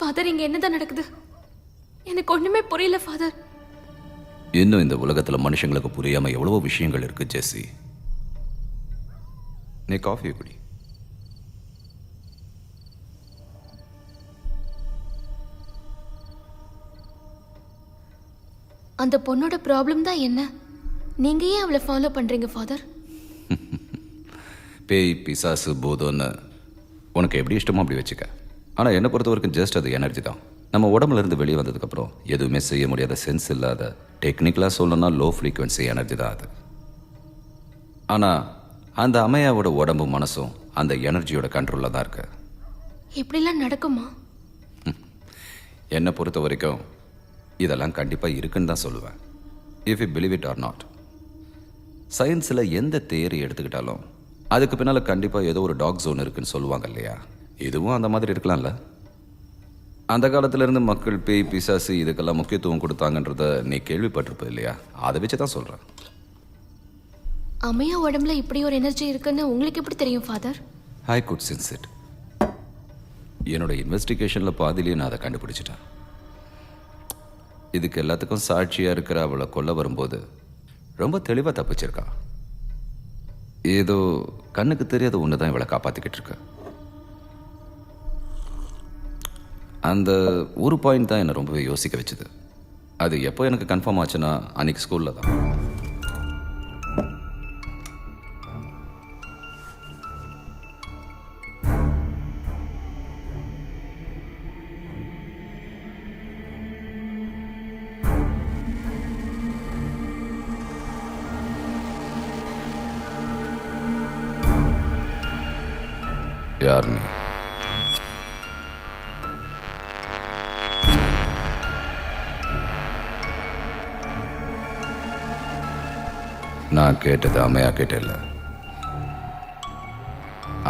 Father இங்க என்னதான் நடக்குது? எனக்கு ஒண்ணுமே புரியல ஃபாதர். இன்னும் இந்த உலகத்துல மனுஷங்களுக்கு புரியாம எவ்வளவோ விஷயங்கள் இருக்கு ஜெஸ்ஸி. நீ காஃபியை குடி. அந்த பொண்ணோட ப்ராப்ளம் தான் என்ன? நீங்க ஏன் அவளை ஃபாலோ பண்றீங்க ஃபாதர்? பேய் பிசாசு பூதம்னு உனக்கு எப்படி இஷ்டமோ அப்படி வச்சுக்க. ஆனால் என்னை பொறுத்த வரைக்கும் ஜஸ்ட் அது எனர்ஜி தான். நம்ம உடம்புல இருந்து வெளியே வந்ததுக்கப்புறம் எதுவுமே செய்ய முடியாத சென்ஸ் இல்லாத டெக்னிக்கலாக சொல்லணும்னா லோ ஃப்ரீக்வன்சி எனர்ஜி தான் அது. ஆனால் அந்த அம்மையாவோட உடம்பு மனசும் அந்த எனர்ஜியோட கண்ட்ரோலில் தான் இருக்கு. இப்படிலாம் நடக்குமா? என்னை பொறுத்த வரைக்கும் இதெல்லாம் கண்டிப்பாக இருக்குன்னு தான் சொல்லுவேன். If you believe it or not. சயின்ஸில் எந்த தியரி எடுத்துக்கிட்டாலும் அதுக்கு பின்னால் கண்டிப்பாக ஏதோ ஒரு டாக் ஜோன் இருக்குன்னு சொல்லுவாங்க இல்லையா? இதுவும் அந்த மாதிரி இருக்கலாம்ல. அந்த காலத்திலேருந்து மக்கள் பேய் பிசாசு இதுக்கெல்லாம் முக்கியத்துவம் கொடுத்தாங்கன்றத நீ கேள்விப்பட்டிருப்ப இல்லையா? அதை வச்சு தான் சொல்கிறேன். அம்மையா உடம்புல இப்படி ஒரு எனர்ஜி இருக்குன்னு உங்களுக்கு எப்படி தெரியும் father? I could sense it. என்னோட இன்வெஸ்டிகேஷனில் பாதிலேயே நான் அதை கண்டுபிடிச்சிட்டேன். இதுக்கு எல்லாத்துக்கும் சாட்சியாக இருக்கிற அவளை கொல்ல வரும்போது ரொம்ப தெளிவாக தப்பிச்சிருக்கா. ஏதோ கண்ணுக்கு தெரியாத ஒன்று தான் இவளை காப்பாற்றிக்கிட்டு இருக்கு. அந்த ஒரு பாயிண்ட் தான் என்னை ரொம்பவே யோசிக்க வச்சுது. அது எப்போ எனக்கு கன்ஃபார்ம் ஆச்சுன்னா அன்னைக்கு ஸ்கூலில் தான். யார் நீ? நான் கேட்டது அம்மையா கேட்டல.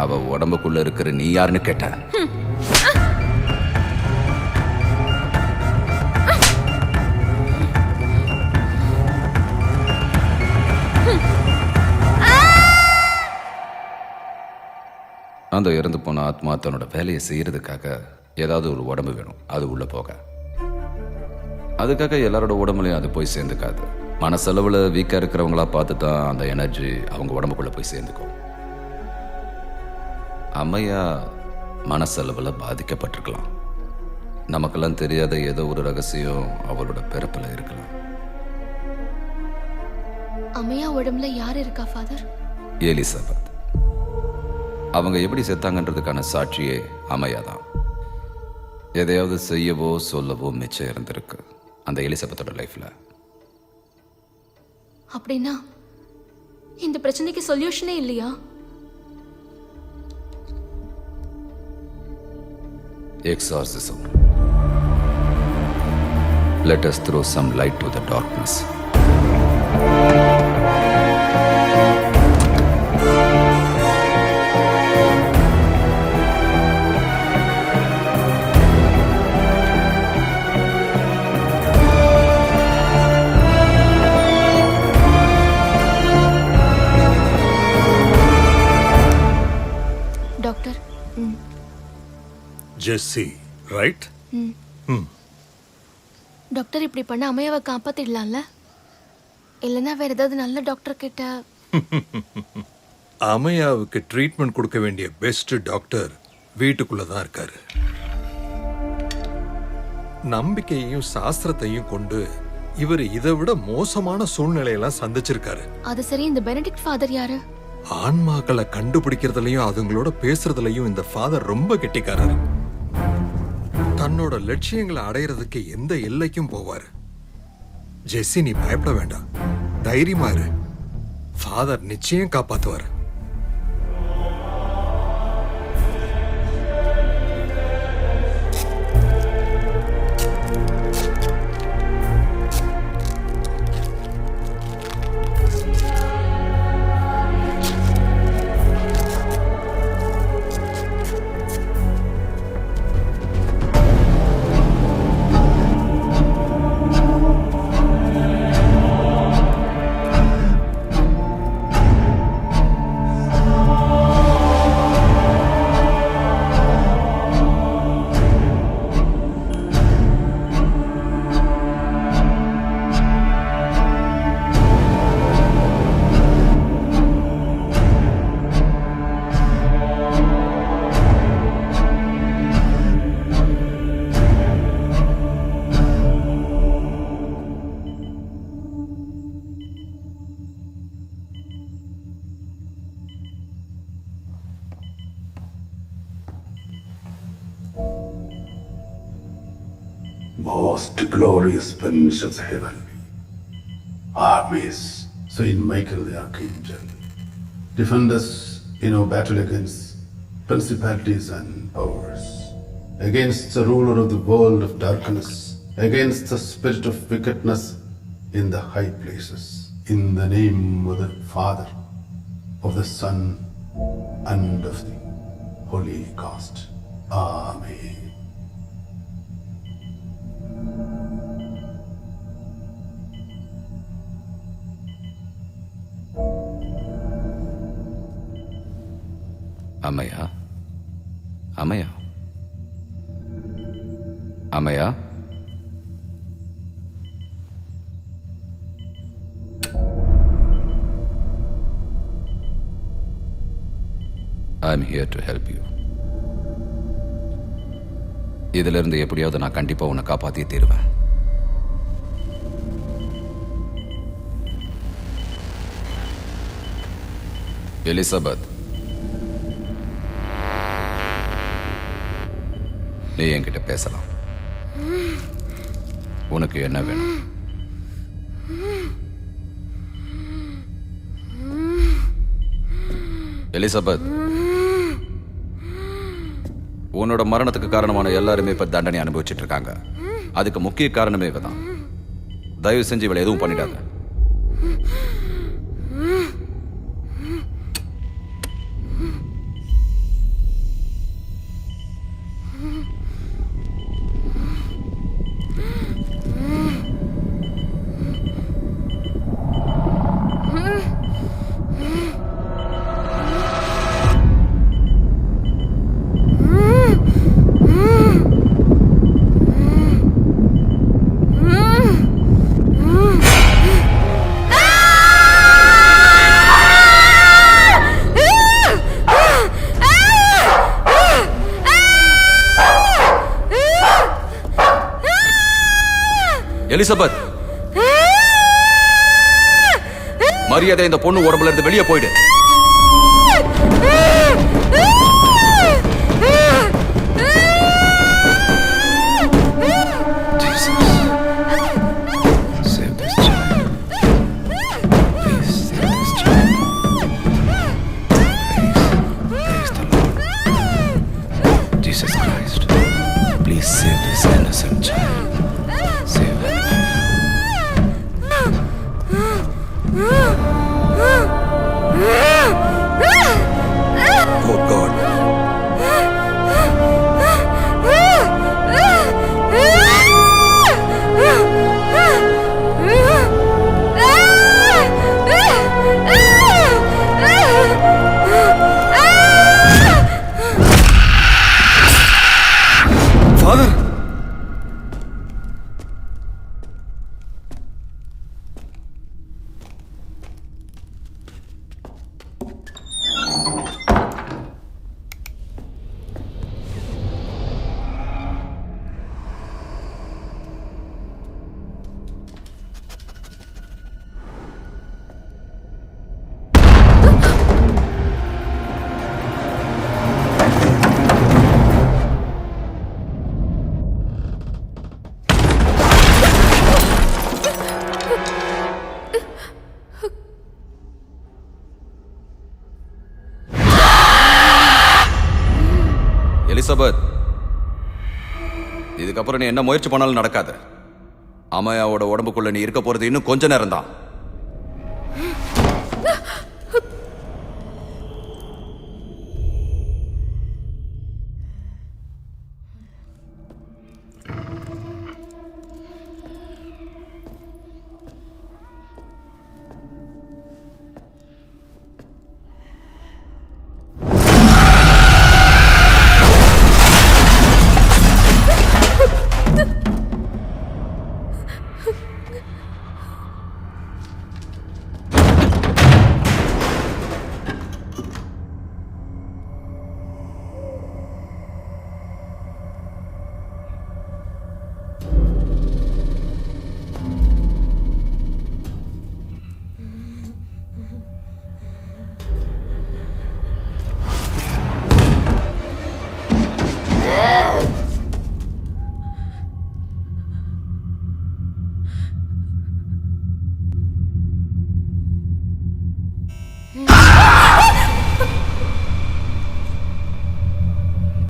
அவ உடம்புக்குள்ள இருக்கிற நீ யாருன்னு கேட்ட. அந்த இறந்து போன ஆத்மா தன்னோட வேலையை செய்யறதுக்காக ஏதாவது ஒரு உடம்பு வேணும். அது உள்ள போக அதுக்காக எல்லாரோட உடம்புலையும் அது போய் சேர்ந்துக்காது. மனசளவில் வீக்காக இருக்கிறவங்களா பார்த்து தான் அந்த எனர்ஜி அவங்க உடம்புக்குள்ளே போய் சேர்ந்துக்கும். அம்மையா மனசளவில் பாதிக்கப்பட்டிருக்கலாம். நமக்கெல்லாம் தெரியாத ஏதோ ஒரு ரகசியம் அவளோட பிறப்பில் இருக்கலாம். அம்மையா உடம்புல யார் இருக்கா ஃபாதர்? எலிசபெத். அவங்க எப்படி செத்தாங்கன்றதுக்கான சாட்சியே அம்மையா தான். எதையாவது செய்யவோ சொல்லவோ மிச்சம் இருந்திருக்கு அந்த எலிசபெத்தோட லைஃப்ல. அப்படின்னா இந்த பிரச்சனைக்கு சொல்யூஷனே இல்லையா? Exorcism. Let us throw some light to the darkness. Doctor. Jessie, right? Doctor இப்படி பண்ண அம்மையாவை காப்பாத்திடலாம்ல? இல்லைன்னா வேற ஏதாவது நல்ல டாக்டர் கிட்ட. அம்மையாவுக்கு ட்ரீட்மெண்ட் கொடுக்க வேண்டிய பெஸ்ட் டாக்டர் வீட்டுக்குள்ள தான் இருக்காரு. நம்பிக்கையையும் சாஸ்திரத்தையும் கொண்டு இவர் இதை விட மோசமான சூழ்நிலையெல்லாம் சந்திச்சிருக்காரு. அது சரி, இந்த பெனடிக்ட் ஃபாதர் யாரு? ஆன்மாக்களை கண்டுபிடிக்கிறதுலயும் அதுங்களோட பேசுறதுலயும் இந்த ஃபாதர் ரொம்ப கெட்டிக்காரர். தன்னோட லட்சியங்களை அடையிறதுக்கு எந்த எல்லைக்கும் போவாரு. ஜெஸ்ஸி, நீ பயப்பட வேண்டாம், தைரியமா இரு. ஃபாதர் நிச்சயம் காப்பாத்துவார். host glorious princes of heaven, armies, Saint Michael the Archangel, defend us in our battle against principalities and powers, against the ruler of the world of darkness, against the spirit of wickedness in the high places, in the name of the Father, of the Son, and of the Holy Ghost. Amen. அம்மையா அம்மையா அம்மையா I'm here to help you. இதிலிருந்து எப்படியாவது நான் கண்டிப்பா உன்னை காப்பாத்தியே தீருவேன். Elizabeth, நீ என்கிட்ட பேசலாம். உனக்கு என்ன வேணும்? எலிசபெத், உன்னோட மரணத்துக்கு காரணமான எல்லாருமே இப்ப தண்டனை அனுபவிச்சுட்டு இருக்காங்க. அதுக்கு முக்கிய காரணமே இவதான். தயவு செஞ்சு இவளை எதுவும் பண்ணிடாத. எலிசபெத், மரியாதை இந்த பொண்ணு உடம்புல இருந்து வெளியே போயிடு. Jesus Christ, please save this innocent child. Save him. Oh God. Father. Elizabeth, இதுக்கப்புறம் நீ என்ன முயற்சி பண்ணாலும் நடக்காது. அம்மையாவோட உடம்புக்குள்ள நீ இருக்க போறது இன்னும் கொஞ்ச நேரம் தான்.